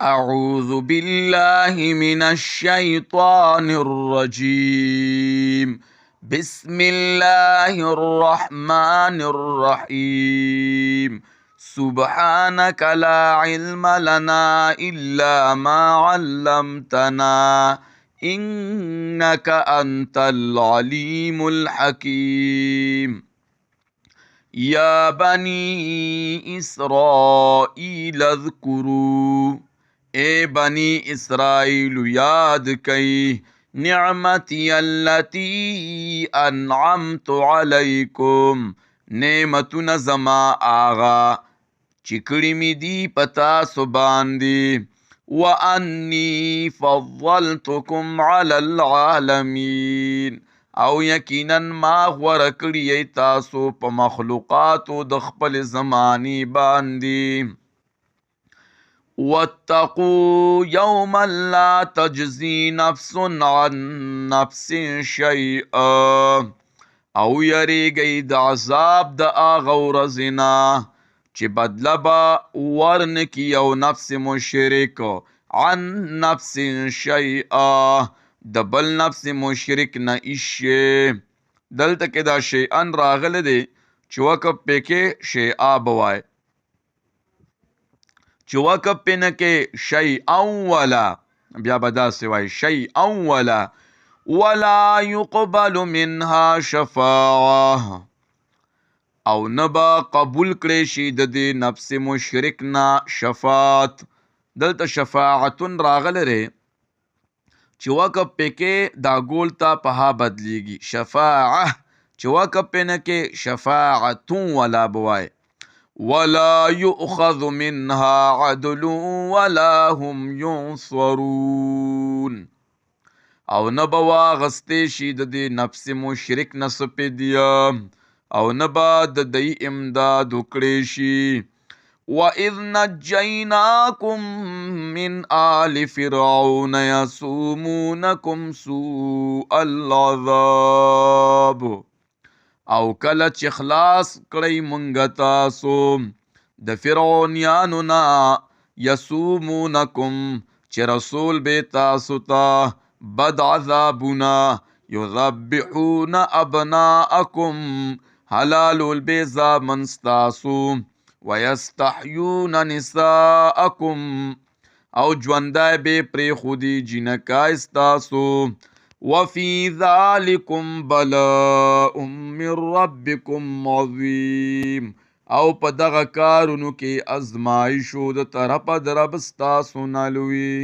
أعوذ بالله من الشيطان الرجيم. بسم الله الرحمن الرحيم. سبحانك لا علم لنا إلا ما علمتنا إنك أنت العليم الحكيم. يا بني إسرائيل اذكروا، اے بنی اسرائیل یاد کئی نعمتی التي انعمت علیکم، نعمتنا زما آغا چکڑی می دی پتا سباندی، وانی فضلتکم علی العالمین، او یقینا ما غوره کړی تاسو په مخلوقاتو د خپل زمانی باندې. واتقوا يوما لا تجزي نفس عن نفس شيئا، او یریږئ د عذاب د هغه ورځې نه چې بدله به ورنکي یو نفس مشرک عن نفس شیئا، د بل نفس مشرک نه ایشي. دلته کې دا شیئن راغلی دی چې وقف پکې شیئا بوای، چې وقف پې نه کې شیئا ولا، بیا به داسې وای شیئا ولا، ولا يقبل منها شفاعه، او نه به قبول کړی شي د دې نفس مشرک نه شفاعت. دلته شفاعتون راغلی دی چې وقف پکې دا ګول ته په ها بدلیږي، شفاعه چې وقف پې نه کې شفاعتون ولا بوای. ولا يؤخذ منها عدل ولا هم ينصرون، او نه به واغستی شي د دې نفس مشرک نه څه فدیه، او نه به د دوی امداد وکړی شي. وَإِذْ نَجَّيْنَاكُمْ مِنْ آلِ فِرْعَوْنَ يَسُومُونَكُمْ سُوءَ الْعَذَابِ، او کله چې خلاص کړی مونږ تاسو د فرعونیانو نه، یسومونکم چې رسول به تاسو ته بد عذابونه، یذبحون ابناءکم حلالول به زامن ستاسو، ویستحیون نساءکم او ژوندی به پرېښودي جنکای ستاسو. وفي ذلكم بلاء من ربكم عظيم، او په دغه کارونو کې ازمایښو د طرفه د رب ستاسو نه لوی.